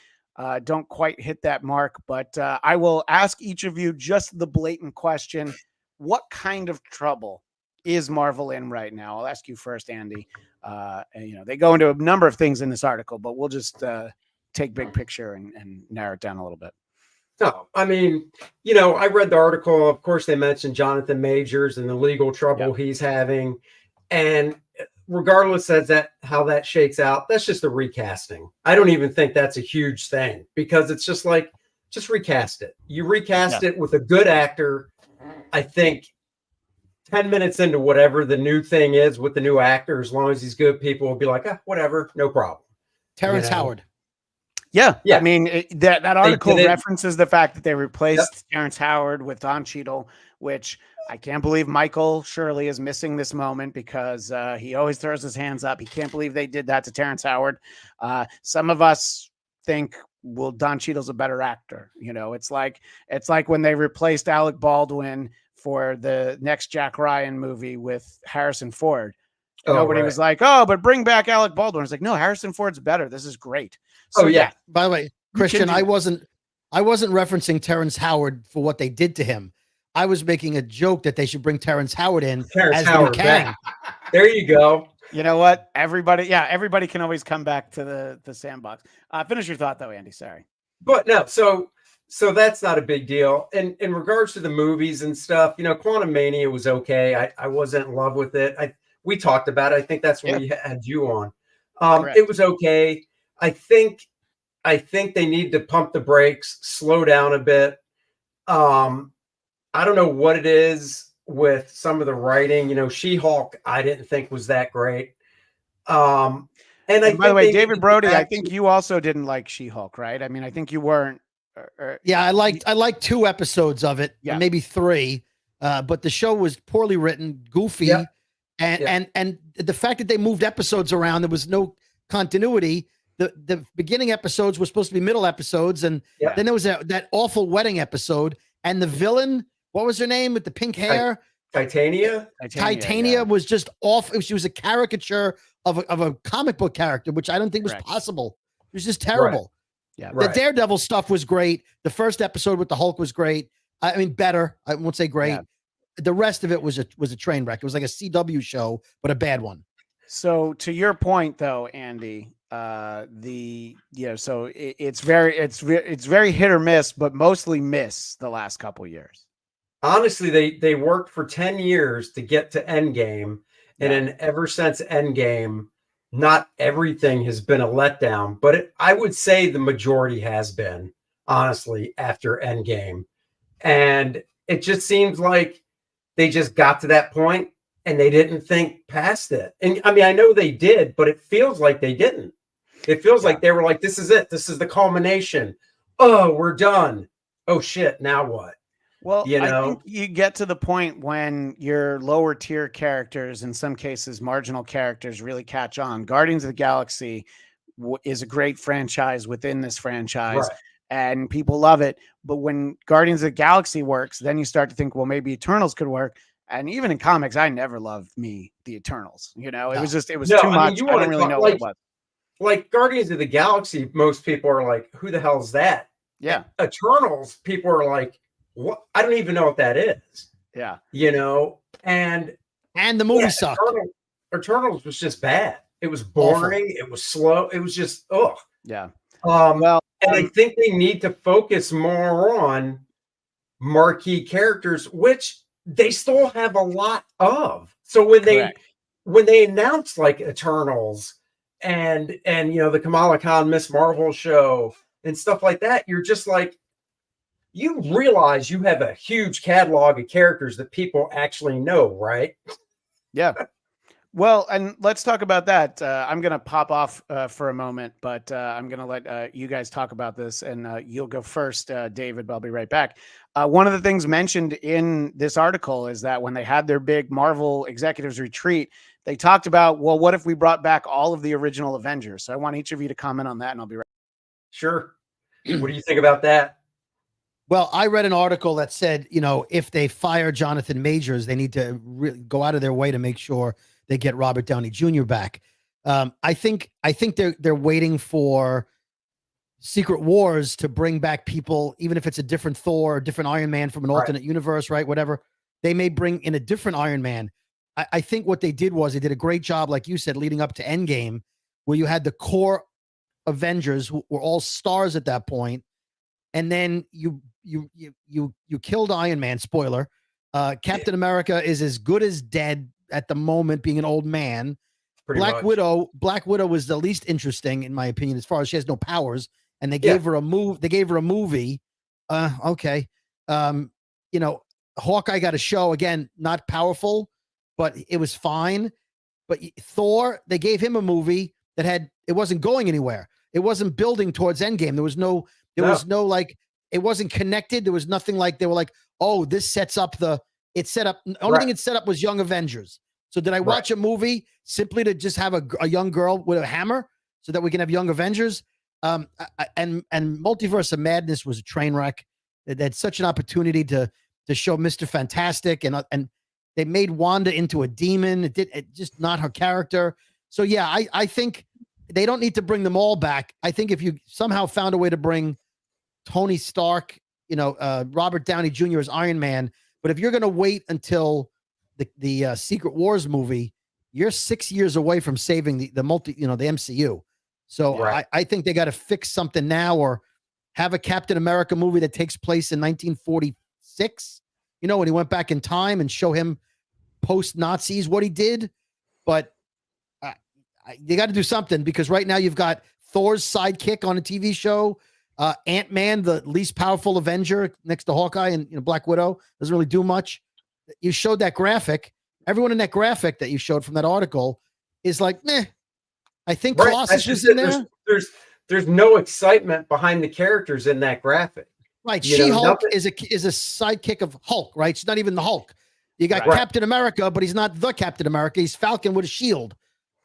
don't quite hit that mark, but I will ask each of you just the blatant question. What kind of trouble is Marvel in right now? I'll ask you first, Andy. They go into a number of things in this article, but we'll just take big picture and narrow it down a little bit. No, I mean, I read the article. Of course, they mentioned Jonathan Majors and the legal trouble he's having. And regardless of how that shakes out, that's just a recasting. I don't even think that's a huge thing because it's just like, just recast it. You recast it with a good actor. I think 10 minutes into whatever the new thing is with the new actor, as long as he's good, people will be like, whatever, no problem. Terrence Howard. Yeah. I mean, that article references the fact that they replaced Terrence Howard with Don Cheadle, which I can't believe Michael Shirley is missing this moment because he always throws his hands up. He can't believe they did that to Terrence Howard. Some of us think, well, Don Cheadle's a better actor. It's like when they replaced Alec Baldwin for the next Jack Ryan movie with Harrison Ford. Nobody was like, but bring back Alec Baldwin. It's like, no, Harrison Ford's better. This is great. So, By the way, Christian, I wasn't referencing Terrence Howard for what they did to him. I was making a joke that they should bring Terrence Howard in as Howard Kang. There you go. You know what? Everybody can always come back to the sandbox. Finish your thought though, Andy. Sorry. But no, so that's not a big deal. And in regards to the movies and stuff, Quantum Mania was okay. I wasn't in love with it. We talked about it. I think that's when we had you on. It was okay. I think they need to pump the brakes, slow down a bit. I don't know what it is with some of the writing. She-Hulk, I didn't think was that great. And by the way, David Brody, I think you also didn't like She-Hulk, right? I mean, I think you weren't. Yeah, I liked 2 episodes of it, maybe 3. But the show was poorly written, goofy, and the fact that they moved episodes around, there was no continuity. The beginning episodes were supposed to be middle episodes, and then there was that awful wedding episode, and the villain, what was her name with the pink hair? Titania. Titania was just off. She was a caricature of a comic book character, which I don't think was possible. It was just terrible. Yeah, the Daredevil stuff was great. The first episode with the Hulk was great. I mean, better. I won't say great. Yeah. The rest of it was a train wreck. It was like a CW show, but a bad one. So to your point, though, Andy, so it's very hit or miss, but mostly miss the last couple of years. Honestly, they worked for 10 years to get to Endgame, and then ever since Endgame, not everything has been a letdown, but I would say the majority has been, honestly, after Endgame. And it just seems like they just got to that point and they didn't think past it. And I mean, I know they did, but it feels like they didn't. It feels like they were like, this is it. This is the culmination. Oh, we're done. Oh, shit. Now what? Well, I think you get to the point when your lower tier characters, in some cases, marginal characters, really catch on. Guardians of the Galaxy is a great franchise within this franchise, and people love it. But when Guardians of the Galaxy works, then you start to think, well, maybe Eternals could work. And even in comics, I never loved the Eternals. It was too much. I don't really know what it was. Like Guardians of the Galaxy, most people are like, who the hell is that? Yeah. Eternals, people are like, what? I don't even know what that is. Yeah. And the movie sucked. Eternals was just bad. It was boring. Awful. It was slow. It was just, Yeah. And I think they need to focus more on marquee characters, which they still have a lot of. So when they announced like Eternals and the Kamala Khan Miss Marvel show and stuff like that, you're just like, you realize you have a huge catalog of characters that people actually know, right? Yeah. Well, and let's talk about that. I'm going to pop off for a moment, but I'm going to let you guys talk about this, and you'll go first, David, but I'll be right back. One of the things mentioned in this article is that when they had their big Marvel executives retreat, they talked about, well, what if we brought back all of the original Avengers? So I want each of you to comment on that, and I'll be right back. Sure. What do you think about that? Well, I read an article that said, if they fire Jonathan Majors, they need to really go out of their way to make sure they get Robert Downey Jr. back. I think they're waiting for Secret Wars to bring back people, even if it's a different Thor, a different Iron Man from an alternate universe, right? Whatever. They may bring in a different Iron Man. I think what they did was they did a great job, like you said, leading up to Endgame, where you had the core Avengers who were all stars at that point, and then you killed Iron Man. Spoiler: Captain America is as good as dead at the moment, being an old man. Black Widow was the least interesting, in my opinion, as far as she has no powers, and they gave her a move. They gave her a movie. Okay, Hawkeye got a show, again, not powerful, but it was fine. But Thor, they gave him a movie that it wasn't going anywhere. It wasn't building towards Endgame. There was no like, it wasn't connected. There was nothing like, they were like, oh, this sets up the only thing it set up was Young Avengers. So did I watch a movie simply to just have a young girl with a hammer so that we can have Young Avengers? And Multiverse of Madness was a train wreck. They had such an opportunity to show Mr. Fantastic, and they made Wanda into a demon. It just not her character. So yeah, I think they don't need to bring them all back. I think if you somehow found a way to bring Tony Stark, Robert Downey Jr. as Iron Man, but if you're going to wait until the Secret Wars movie, you're 6 years away from saving the MCU. So I think they got to fix something now, or have a Captain America movie that takes place in 1946, when he went back in time, and show him post-Nazis what he did. But they got to do something, because right now you've got Thor's sidekick on a TV show, Ant-Man, the least powerful Avenger next to Hawkeye, and Black Widow doesn't really do much. You showed that graphic. Everyone in that graphic that you showed from that article is like, meh. I think Colossus was in there. There's no excitement behind the characters in that graphic. Right. She-Hulk is a sidekick of Hulk, right? She's not even the Hulk. You got Captain America, but he's not the Captain America. He's Falcon with a shield.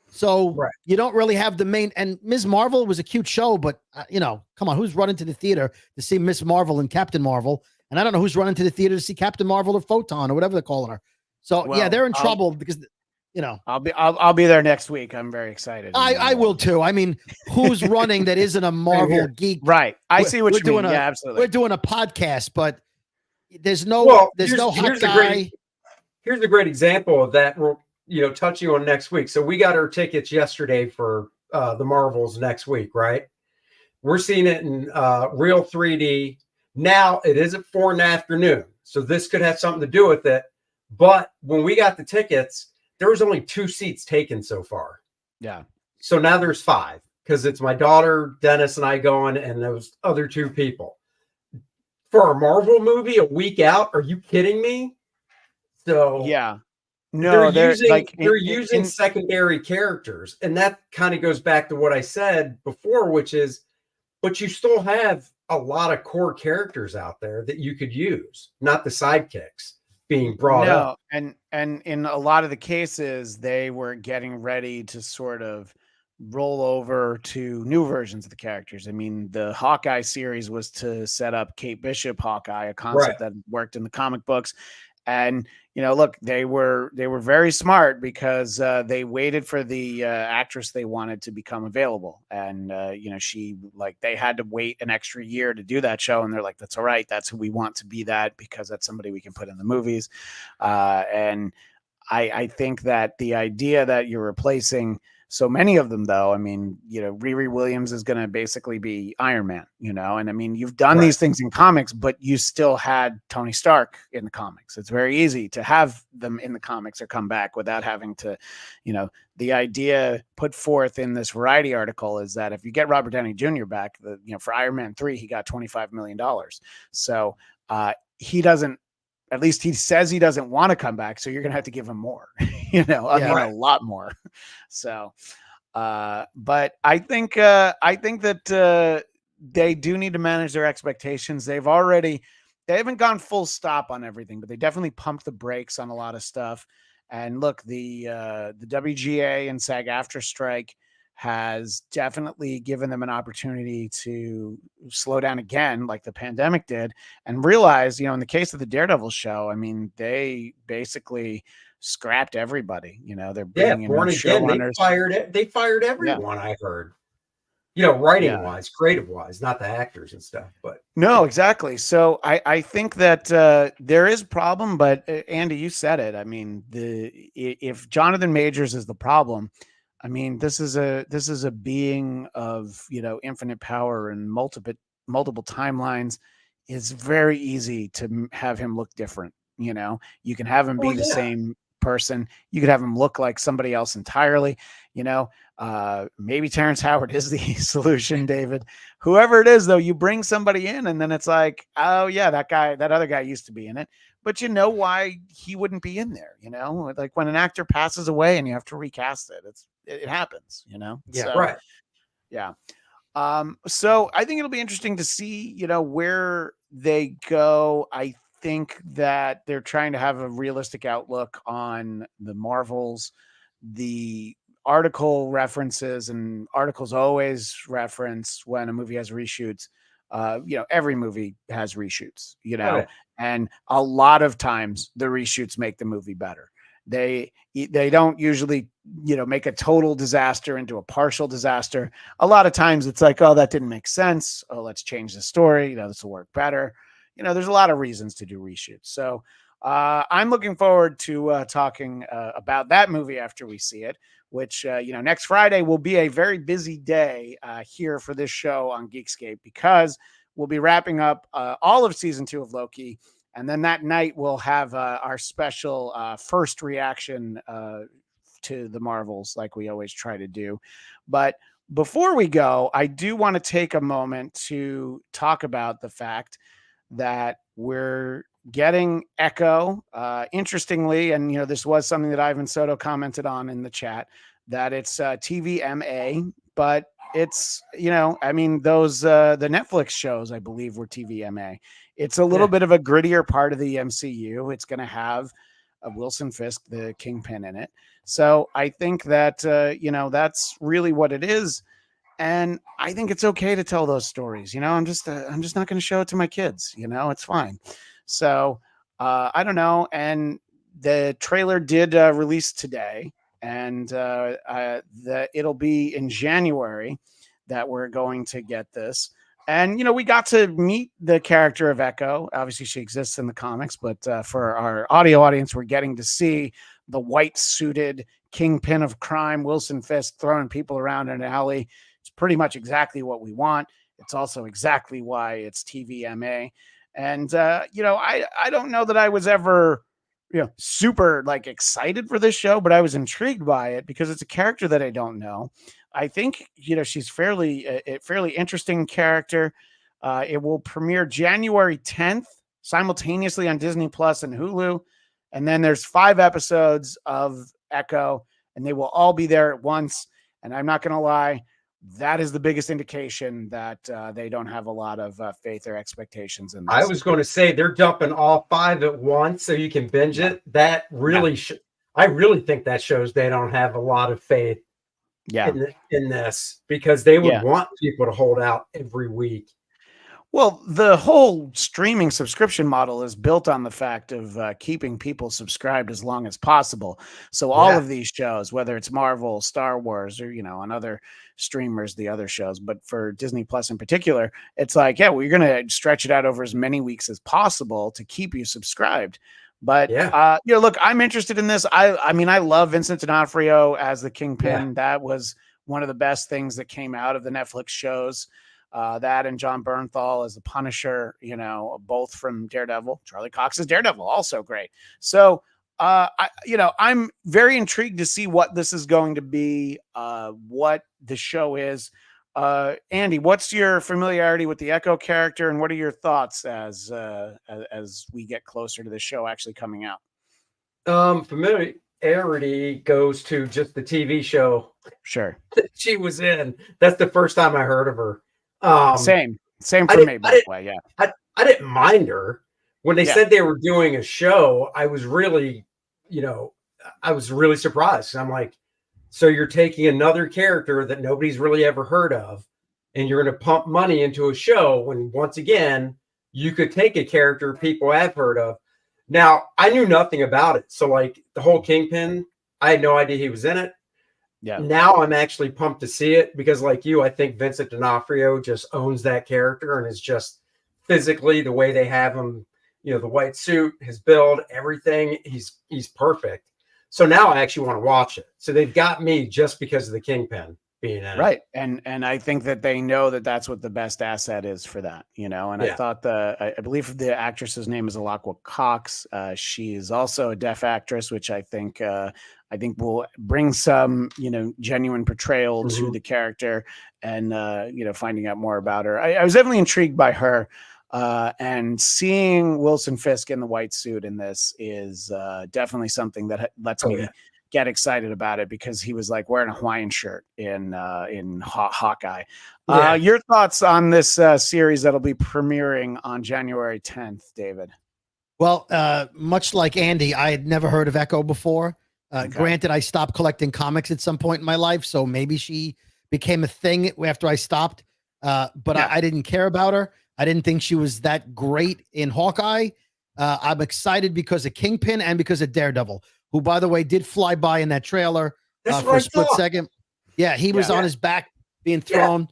So you don't really have the main. And Ms. Marvel was a cute show, but come on, who's running to the theater to see Miss Marvel and Captain Marvel? And I don't know who's running to the theater to see Captain Marvel or Photon or whatever they're calling her. So yeah, they're in trouble because I'll be there next week. I'm very excited. I will too. I mean, who's running that isn't a Marvel geek? Right. I see what you mean. Yeah, absolutely. We're doing a podcast, but there's no hot guy. Here's a great example of that. We're touching on next week. So we got our tickets yesterday for the Marvels next week, right? We're seeing it in real 3D. Now it is at 4 p.m, so this could have something to do with it. But when we got the tickets, there was only 2 seats taken so far. Yeah. So now there's 5, because it's my daughter, Dennis, and I going, and those other 2 people. For a Marvel movie a week out, are you kidding me? So yeah. No, they're using secondary characters, and that kind of goes back to what I said before, which is, but you still have a lot of core characters out there that you could use, not the sidekicks being brought up. And in a lot of the cases, they were getting ready to sort of roll over to new versions of the characters. I mean, the Hawkeye series was to set up Kate Bishop Hawkeye, a concept that worked in the comic books. And look, they were very smart, because they waited for the actress they wanted to become available, and they had to wait an extra year to do that show, and they're like, that's all right, that's who we want to be, that because that's somebody we can put in the movies. And I think that the idea that you're replacing so many of them, though, I mean, Riri Williams is going to basically be Iron Man, and I mean, you've done these things in comics, but you still had Tony Stark in the comics. It's very easy to have them in the comics or come back without having to, the idea put forth in this Variety article is that if you get Robert Downey Jr. back, for Iron Man 3, he got $25 million. So he doesn't, at least he says he doesn't want to come back. So you're going to have to give him more, I Yeah. mean, a lot more. So, but I think that they do need to manage their expectations. They haven't gone full stop on everything, but they definitely pumped the brakes on a lot of stuff. And look, the WGA and SAG-AFTRA strike has definitely given them an opportunity to slow down again, like the pandemic did, and realize, in the case of the Daredevil show, I mean, they basically scrapped everybody. They're Yeah, bringing in Born new Again, showrunners. they fired Yeah. everyone, I heard. Writing Yeah. wise, creative wise, not the actors and stuff, but No, exactly. So I think that there is a problem, but Andy, you said it. I mean, if Jonathan Majors is the problem, I mean, this is a being of, infinite power and multiple timelines. It's very easy to have him look different. You can have him be the same person. You could have him look like somebody else entirely. Maybe Terrence Howard is the solution, David. Whoever it is, though, you bring somebody in and then it's like, oh yeah, that other guy used to be in it. But you know why he wouldn't be in there, like when an actor passes away and you have to recast it, it happens, Yeah, so, right. Yeah. So I think it'll be interesting to see, where they go. I think that they're trying to have a realistic outlook on the Marvels. The article references, and articles always reference when a movie has reshoots. Every movie has reshoots, Oh, yeah. and a lot of times the reshoots make the movie better. They don't usually, make a total disaster into a partial disaster. A lot of times it's like, oh, that didn't make sense. Oh, let's change the story. This will work better. There's a lot of reasons to do reshoots. So I'm looking forward to talking about that movie after we see it, which, next Friday will be a very busy day here for this show on Geekscape, because we'll be wrapping up all of season 2 of Loki. And then that night we'll have our special first reaction to the Marvels, like we always try to do. But before we go, I do want to take a moment to talk about the fact that we're getting Echo. Interestingly, and this was something that Ivan Soto commented on in the chat, that it's TVMA, but it's, I mean, those the Netflix shows, I believe, were TVMA. It's a little bit of a grittier part of the MCU. It's going to have Wilson Fisk, the Kingpin, in it. So I think that, that's really what it is. And I think it's okay to tell those stories. I'm just not going to show it to my kids. It's fine. So I don't know. And the trailer did release today, and it'll be in January that we're going to get this. And, we got to meet the character of Echo. Obviously, she exists in the comics, but for our audio audience, we're getting to see the white-suited kingpin of crime, Wilson Fisk, throwing people around in an alley. It's pretty much exactly what we want. It's also exactly why it's TVMA. And, I don't know that I was ever, super excited for this show, but I was intrigued by it because it's a character that I don't know. I think, she's a fairly interesting character. It will premiere January 10th, simultaneously on Disney Plus and Hulu. And then there's 5 episodes of Echo, and they will all be there at once. And I'm not going to lie, that is the biggest indication that they don't have a lot of faith or expectations in this. I was going to say they're dumping all 5 at once so you can binge it. That really, I really think that shows they don't have a lot of faith in this, because they would want people to hold out every week. Well, the whole streaming subscription model is built on the fact of keeping people subscribed as long as possible. So all of these shows, whether it's Marvel, Star Wars, or, on other streamers, the other shows, but for Disney Plus in particular, it's like, we're going to stretch it out over as many weeks as possible to keep you subscribed. But, look, I'm interested in this. I mean, I love Vincent D'Onofrio as the Kingpin. That was one of the best things that came out of the Netflix shows. That and John Bernthal as the Punisher, both from Daredevil. Charlie Cox's Daredevil, also great. So, I'm very intrigued to see what this is going to be, what the show is. Andy, what's your familiarity with the Echo character, and what are your thoughts as we get closer to the show actually coming out? Familiar. familiarity goes to just the TV show Sure. that she was in. That's the first time I heard of her. Same I for didn't- me, I by the didn't- way. Yeah. I didn't mind her. When they Yeah. said they were doing a show, I was really, I was really surprised. I'm like, so you're taking another character that nobody's really ever heard of, and you're going to pump money into a show when, once again, you could take a character people have heard of. Now, I knew nothing about it. So, like, the whole Kingpin, I had no idea he was in it. Yeah. Now I'm actually pumped to see it because, like you, I think Vincent D'Onofrio just owns that character and is just physically the way they have him, the white suit, his build, everything. He's perfect. So now I actually want to watch it. So they've got me just because of the Kingpin being in it. Right. And I think that they know that that's what the best asset is for that, and I thought I believe the actress's name is Alakwa Cox. She is also a deaf actress, which I think will bring some, genuine portrayal to the character and, finding out more about her. I was definitely intrigued by her. And seeing Wilson Fisk in the white suit in this is definitely something that lets me get excited about it, because he was like wearing a Hawaiian shirt in Hawkeye. Your thoughts on this series that'll be premiering on January 10th, David? Well, much like Andy, I had never heard of Echo before. Okay. Granted, I stopped collecting comics at some point in my life, so maybe she became a thing after I stopped. But I didn't care about her. I didn't think she was that great in Hawkeye. I'm excited because of Kingpin and because of Daredevil, who, by the way, did fly by in that trailer for a split second. Yeah, he was on his back being thrown.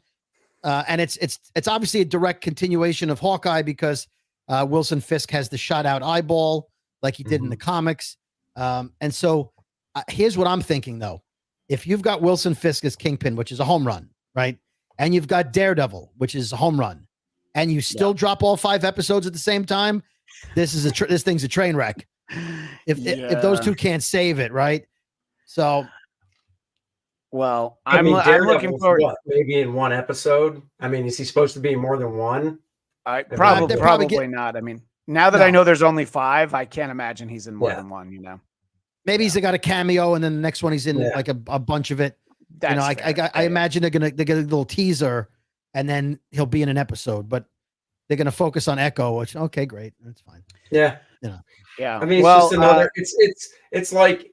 And it's obviously a direct continuation of Hawkeye because Wilson Fisk has the shot out eyeball like he did in the comics. And so here's what I'm thinking, though. If you've got Wilson Fisk as Kingpin, which is a home run, right? And you've got Daredevil, which is a home run, and you still drop all 5 episodes at the same time, this thing's a train wreck. If those two can't save it, right? So, well, I'm looking forward. Maybe in one episode. I mean, is he supposed to be more than one? Probably not. I mean, now that I know there's only 5, I can't imagine he's in more than one. Maybe he's got a cameo, and then the next one he's in like a bunch of it. I imagine they're gonna get a little teaser, and then he'll be in an episode. But they're gonna focus on Echo, which great, that's fine. Yeah, yeah. I mean, it's just another. It's like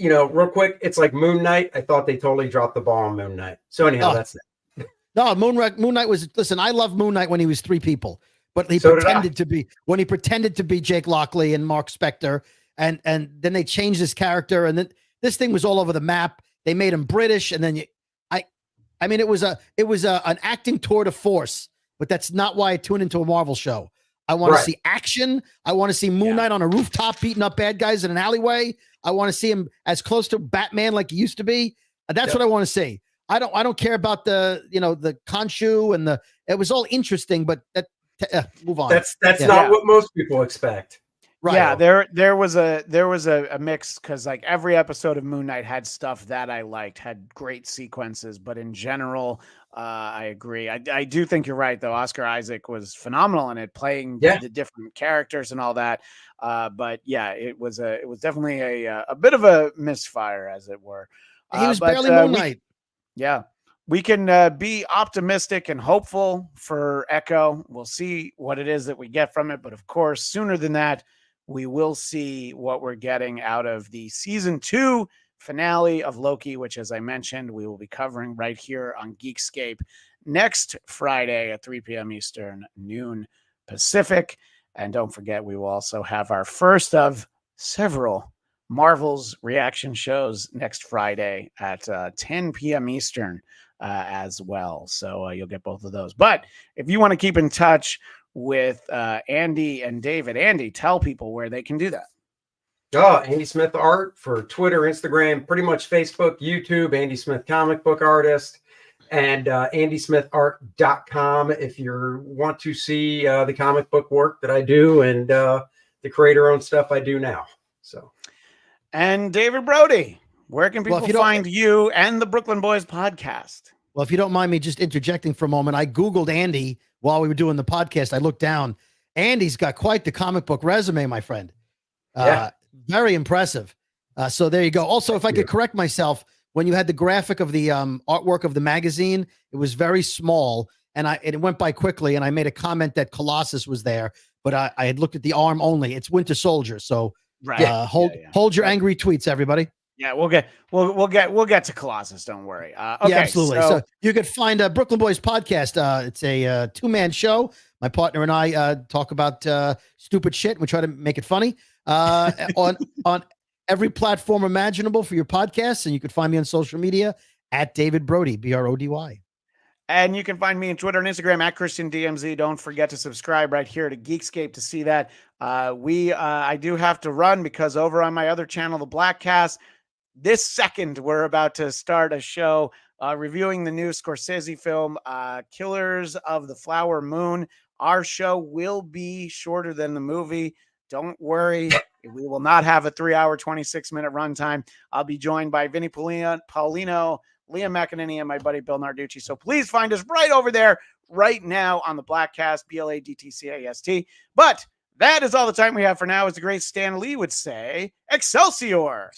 real quick. It's like Moon Knight. I thought they totally dropped the ball on Moon Knight. So anyhow, that's it. No, Moon Knight was. Listen, I love Moon Knight when he was 3 people, but he pretended to be Jake Lockley and Mark Spector, and then they changed his character, and then this thing was all over the map. They made him British, and then I mean, it was an acting tour de force, but that's not why I tune into a Marvel show. I want to see action. I want to see Moon Knight on a rooftop beating up bad guys in an alleyway. I want to see him as close to Batman like he used to be. That's what I want to see. I don't care about the Khonshu and it was all interesting, but move on. That's not what most people expect. Right. Yeah, there was a mix, because like every episode of Moon Knight had stuff that I liked, had great sequences, but in general, I agree. I do think you're right, though. Oscar Isaac was phenomenal in it, playing the different characters and all that. But yeah, it was definitely a bit of a misfire, as it were. He was barely Moon Knight. We can be optimistic and hopeful for Echo. We'll see what it is that we get from it, but of course, sooner than that, we will see what we're getting out of the season 2 finale of Loki, which, as I mentioned, we will be covering right here on Geekscape next Friday at 3 p.m. Eastern, noon Pacific. And don't forget, we will also have our first of several Marvel's reaction shows next Friday at 10 p.m. Eastern as well. So you'll get both of those. But if you want to keep in touch with Andy and David, Andy, tell people where they can do that. Andy Smith Art for Twitter, Instagram, pretty much Facebook, YouTube, Andy Smith Comic Book Artist, and andysmithart.com if you want to see the comic book work that I do and the creator-owned stuff I do now. And David Brody, where can people find you and the Brooklyn Boys podcast? Well, if you don't mind me just interjecting for a moment, I Googled Andy while we were doing the podcast. I looked down. Andy's got quite the comic book resume, my friend. Very impressive. So there you go. Also, if I could correct myself, when you had the graphic of the artwork of the magazine, it was very small, and it went by quickly. And I made a comment that Colossus was there, but I had looked at the arm only. It's Winter Soldier. So Right. hold your angry tweets, everybody. Yeah, we'll get to Colossus. Don't worry. Okay, yeah, absolutely. So you could find Brooklyn Boys podcast. It's a 2-man show. My partner and I talk about stupid shit. And we try to make it funny on every platform imaginable for your podcasts. And you can find me on social media at David Brody, Brody. And you can find me on Twitter and Instagram at Christian DMZ. Don't forget to subscribe right here to Geekscape to see that. I do have to run because over on my other channel, the Blackcast, this second we're about to start a show reviewing the new Scorsese film, Killers of the Flower Moon. Our show will be shorter than the movie. Don't worry. We will not have a 3-hour, 26-minute runtime. I'll be joined by Vinny Paulino, Liam McEnany, and my buddy Bill Narducci. So please find us right over there right now on the Blackcast, BLADTCAST. But that is all the time we have for now. As the great Stan Lee would say, Excelsior!